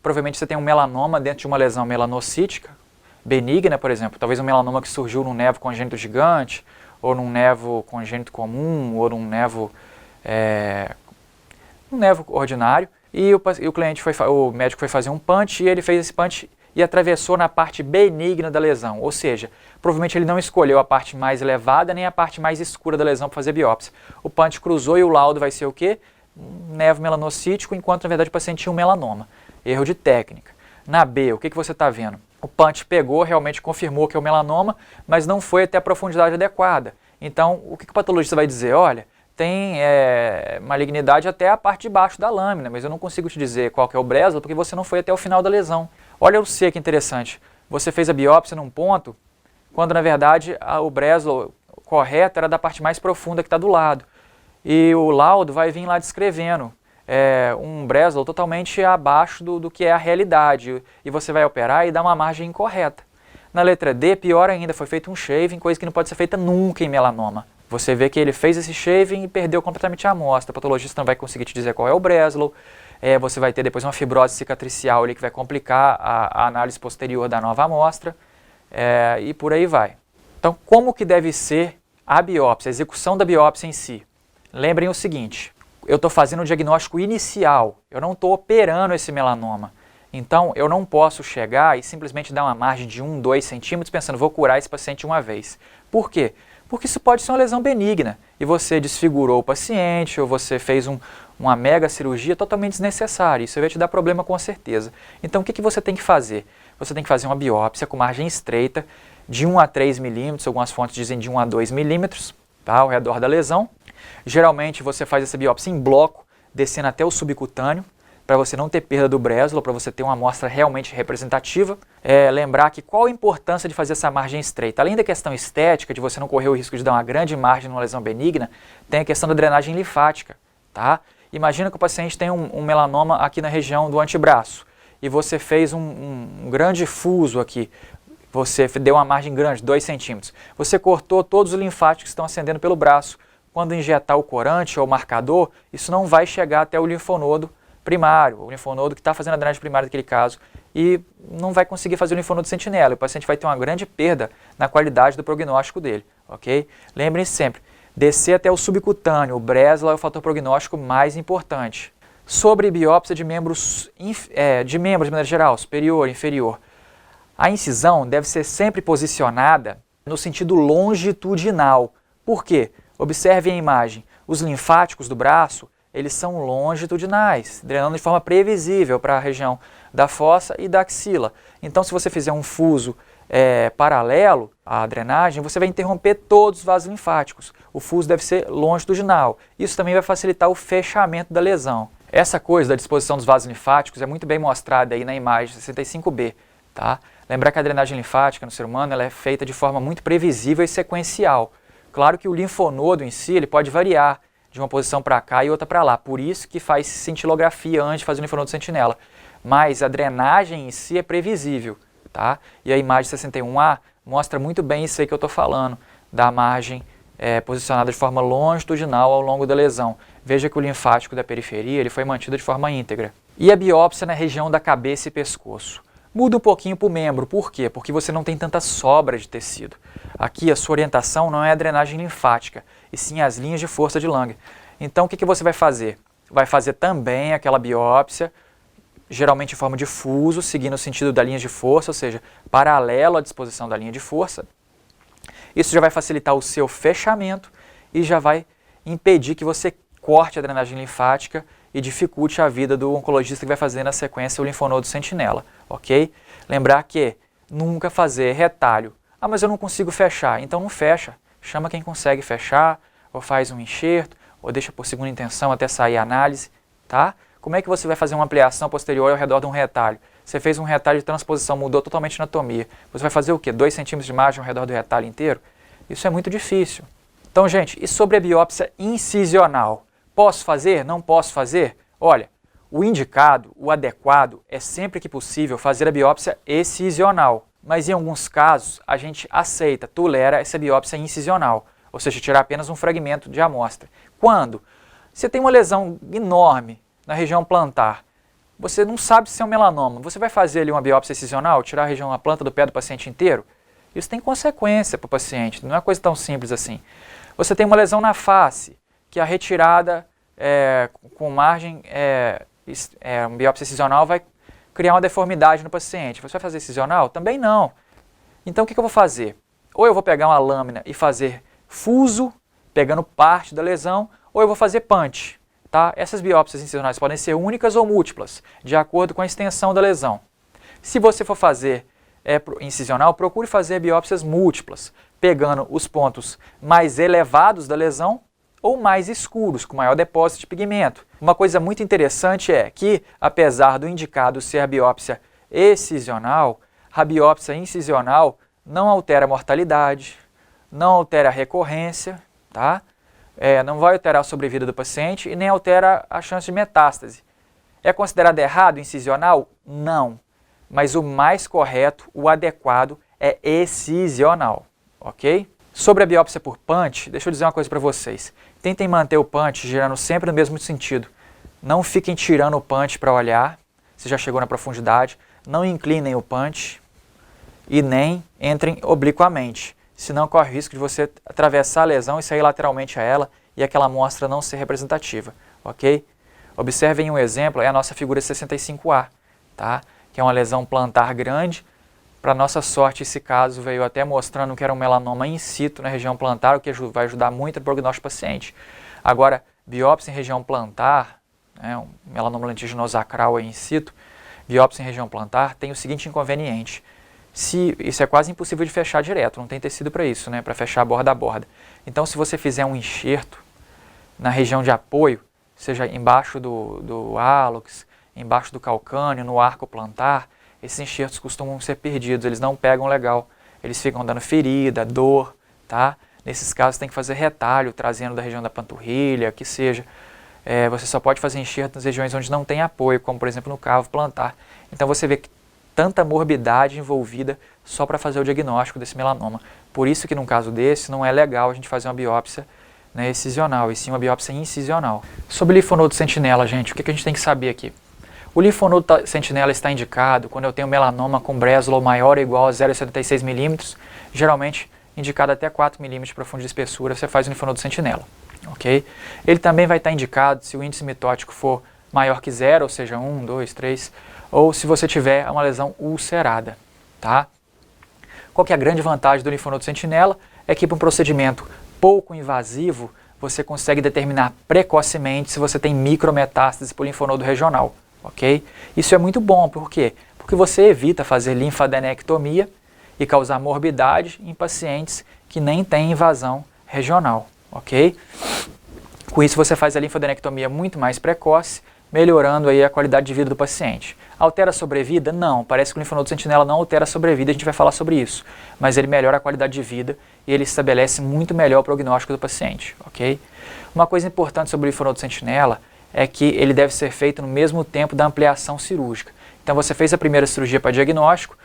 provavelmente você tem um melanoma dentro de uma lesão melanocítica, benigna, por exemplo, talvez um melanoma que surgiu num nevo congênito gigante, ou num nevo congênito comum, ou num nevo ordinário, e o médico foi fazer um punch, e ele fez esse punch e atravessou na parte benigna da lesão, ou seja, provavelmente ele não escolheu a parte mais elevada nem a parte mais escura da lesão para fazer biópsia. O punch cruzou e o laudo vai ser o quê? Um nevo melanocítico, enquanto na verdade o paciente tinha um melanoma. Erro de técnica. Na B, o que você está vendo? O punch pegou, realmente confirmou que é o melanoma, mas não foi até a profundidade adequada. Então, o que o patologista vai dizer? Olha, tem malignidade até a parte de baixo da lâmina, mas eu não consigo te dizer qual que é o Breslow porque você não foi até o final da lesão. Olha o C, que interessante. Você fez a biópsia num ponto, quando na verdade o Breslow correto era da parte mais profunda que está do lado. E o laudo vai vir lá descrevendo um Breslow totalmente abaixo do que é a realidade. E você vai operar e dar uma margem incorreta. Na letra D, pior ainda, foi feito um shaving, coisa que não pode ser feita nunca em melanoma. Você vê que ele fez esse shaving e perdeu completamente a amostra. O patologista não vai conseguir te dizer qual é o Breslow. Você vai ter depois uma fibrose cicatricial ali que vai complicar a análise posterior da nova amostra. E por aí vai. Então, como que deve ser a biópsia, a execução da biópsia em si? Lembrem o seguinte, eu estou fazendo o diagnóstico inicial, eu não estou operando esse melanoma. Então, eu não posso chegar e simplesmente dar uma margem de 1, 2 centímetros pensando, vou curar esse paciente uma vez. Por quê? Porque isso pode ser uma lesão benigna e você desfigurou o paciente ou você fez uma mega cirurgia totalmente desnecessária. Isso vai te dar problema com certeza. Então, o que você tem que fazer? Você tem que fazer uma biópsia com margem estreita de 1 a 3 milímetros, algumas fontes dizem de 1 a 2 milímetros, tá, ao redor da lesão. Geralmente, você faz essa biópsia em bloco, descendo até o subcutâneo, para você não ter perda do Breslow, para você ter uma amostra realmente representativa. Lembrar que qual a importância de fazer essa margem estreita? Além da questão estética, de você não correr o risco de dar uma grande margem numa lesão benigna, tem a questão da drenagem linfática. Tá? Imagina que o paciente tem um melanoma aqui na região do antebraço, e você fez um grande fuso aqui, você deu uma margem grande, 2 centímetros. Você cortou todos os linfáticos que estão ascendendo pelo braço. Quando injetar o corante ou o marcador, isso não vai chegar até o linfonodo primário, o linfonodo que está fazendo a drenagem primária daquele caso, e não vai conseguir fazer o linfonodo sentinela. O paciente vai ter uma grande perda na qualidade do prognóstico dele, ok? Lembrem-se sempre, descer até o subcutâneo, o Breslow é o fator prognóstico mais importante. Sobre biópsia de membros de maneira geral, superior, inferior, a incisão deve ser sempre posicionada no sentido longitudinal. Por quê? Observe a imagem, os linfáticos do braço, eles são longitudinais, drenando de forma previsível para a região da fossa e da axila. Então, se você fizer um fuso paralelo à drenagem, você vai interromper todos os vasos linfáticos. O fuso deve ser longitudinal. Isso também vai facilitar o fechamento da lesão. Essa coisa da disposição dos vasos linfáticos é muito bem mostrada aí na imagem 65B. Tá? Lembrar que a drenagem linfática no ser humano ela é feita de forma muito previsível e sequencial. Claro que o linfonodo em si ele pode variar de uma posição para cá e outra para lá. Por isso que faz cintilografia antes de fazer o linfonodo sentinela. Mas a drenagem em si é previsível. Tá? E a imagem 61A mostra muito bem isso aí que eu estou falando, da margem posicionada de forma longitudinal ao longo da lesão. Veja que o linfático da periferia ele foi mantido de forma íntegra. E a biópsia na região da cabeça e pescoço. Muda um pouquinho para o membro. Por quê? Porque você não tem tanta sobra de tecido. Aqui a sua orientação não é a drenagem linfática, e sim as linhas de força de Langer. Então o que você vai fazer? Vai fazer também aquela biópsia, geralmente em forma de fuso, seguindo o sentido da linha de força, ou seja, paralelo à disposição da linha de força. Isso já vai facilitar o seu fechamento e já vai impedir que você corte a drenagem linfática e dificulte a vida do oncologista que vai fazer na sequência o linfonodo sentinela, ok? Lembrar que nunca fazer retalho. Ah, mas eu não consigo fechar. Então não fecha. Chama quem consegue fechar, ou faz um enxerto, ou deixa por segunda intenção até sair a análise, tá? Como é que você vai fazer uma ampliação posterior ao redor de um retalho? Você fez um retalho de transposição, mudou totalmente a anatomia. Você vai fazer o quê? 2 centímetros de margem ao redor do retalho inteiro? Isso é muito difícil. Então, gente, e sobre a biópsia incisional? Posso fazer? Não posso fazer? Olha, o indicado, o adequado, é sempre que possível fazer a biópsia excisional. Mas em alguns casos, a gente aceita, tolera essa biópsia incisional, ou seja, tirar apenas um fragmento de amostra. Quando? Você tem uma lesão enorme na região plantar, você não sabe se é um melanoma. Você vai fazer ali uma biópsia excisional, tirar a região, a planta do pé do paciente inteiro? Isso tem consequência para o paciente, não é coisa tão simples assim. Você tem uma lesão na face, que a retirada com margem, uma biópsia excisional vai criar uma deformidade no paciente. Você vai fazer excisional? Também não. Então o que eu vou fazer? Ou eu vou pegar uma lâmina e fazer fuso, pegando parte da lesão, ou eu vou fazer punch. Tá? Essas biópsias incisionais podem ser únicas ou múltiplas, de acordo com a extensão da lesão. Se você for fazer incisional, procure fazer biópsias múltiplas, pegando os pontos mais elevados da lesão ou mais escuros, com maior depósito de pigmento. Uma coisa muito interessante é que, apesar do indicado ser a biópsia excisional, a biópsia incisional não altera a mortalidade, não altera a recorrência, tá? Não vai alterar a sobrevida do paciente e nem altera a chance de metástase. É considerado errado incisional? Não. Mas o mais correto, o adequado, é excisional, ok? Sobre a biópsia por punch, deixa eu dizer uma coisa para vocês. Tentem manter o punch girando sempre no mesmo sentido. Não fiquem tirando o punch para olhar, se já chegou na profundidade. Não inclinem o punch e nem entrem obliquamente. Senão corre o risco de você atravessar a lesão e sair lateralmente a ela e aquela amostra não ser representativa, ok? Observem um exemplo, é a nossa figura 65A, tá? Que é uma lesão plantar grande. Para nossa sorte, esse caso veio até mostrando que era um melanoma in situ na região plantar, o que vai ajudar muito no prognóstico do paciente. Agora, biópsia em região plantar, um melanoma lentiginoso acral in situ, biópsia em região plantar tem o seguinte inconveniente. Isso é quase impossível de fechar direto, não tem tecido para isso, para fechar borda a borda. Então, se você fizer um enxerto na região de apoio, seja embaixo do hálux, embaixo do calcâneo, no arco plantar, esses enxertos costumam ser perdidos, eles não pegam legal, eles ficam dando ferida, dor, tá? Nesses casos tem que fazer retalho, trazendo da região da panturrilha, que seja. Você só pode fazer enxerto nas regiões onde não tem apoio, como por exemplo no cavo plantar. Então você vê que tanta morbidade envolvida só para fazer o diagnóstico desse melanoma. Por isso que num caso desse não é legal a gente fazer uma biópsia excisional, e sim uma biópsia incisional. Sobre linfonodo sentinela, gente, o que a gente tem que saber aqui? O linfonodo sentinela está indicado quando eu tenho melanoma com Breslow maior ou igual a 0,76 milímetros, geralmente indicado até 4 milímetros de profundidade de espessura, você faz o linfonodo sentinela, ok? Ele também vai estar indicado se o índice mitótico for maior que 0, ou seja, 1, 2, 3, ou se você tiver uma lesão ulcerada, tá? Qual que é a grande vantagem do linfonodo sentinela? É que para um procedimento pouco invasivo, você consegue determinar precocemente se você tem micrometástase por linfonodo regional. Ok? Isso é muito bom, por quê? Porque você evita fazer linfadenectomia e causar morbidade em pacientes que nem têm invasão regional, ok? Com isso você faz a linfadenectomia muito mais precoce, melhorando aí a qualidade de vida do paciente. Altera a sobrevida? Não, parece que o linfonodo sentinela não altera a sobrevida, a gente vai falar sobre isso, mas ele melhora a qualidade de vida e ele estabelece muito melhor o prognóstico do paciente, ok? Uma coisa importante sobre o linfonodo sentinela é que ele deve ser feito no mesmo tempo da ampliação cirúrgica. Então você fez a primeira cirurgia para diagnóstico,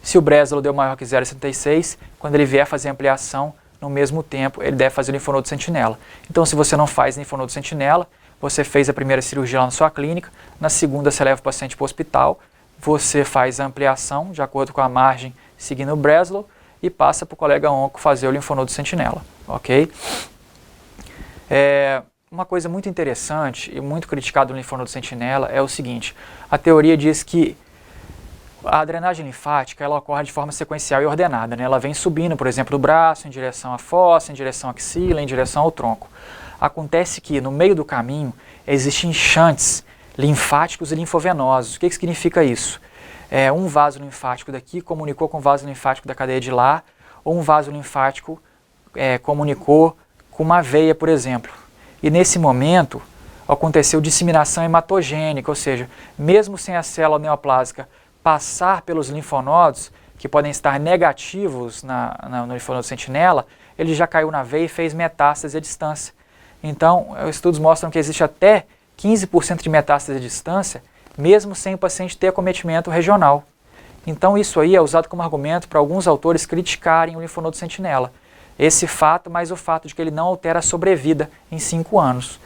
se o Breslow deu maior que 0,76, quando ele vier fazer a ampliação, no mesmo tempo ele deve fazer o linfonodo sentinela. Então se você não faz linfonodo sentinela, você fez a primeira cirurgia lá na sua clínica, na segunda você leva o paciente para o hospital, você faz a ampliação de acordo com a margem seguindo o Breslow e passa para o colega onco fazer o linfonodo sentinela, ok? Uma coisa muito interessante e muito criticada no linfonodo sentinela é o seguinte: a teoria diz que a drenagem linfática ela ocorre de forma sequencial e ordenada, Ela vem subindo, por exemplo, do braço em direção à fossa, em direção à axila, em direção ao tronco. Acontece que no meio do caminho existem enxantes linfáticos e linfovenosos. O que significa isso? Um vaso linfático daqui comunicou com o vaso linfático da cadeia de lá, ou um vaso linfático comunicou com uma veia, por exemplo. E nesse momento aconteceu disseminação hematogênica, ou seja, mesmo sem a célula neoplásica passar pelos linfonodos, que podem estar negativos no linfonodo sentinela, ele já caiu na veia e fez metástase à distância. Então, estudos mostram que existe até 15% de metástase à distância, mesmo sem o paciente ter acometimento regional. Então, isso aí é usado como argumento para alguns autores criticarem o linfonodo sentinela. Esse fato, mais o fato de que ele não altera a sobrevida em 5 anos.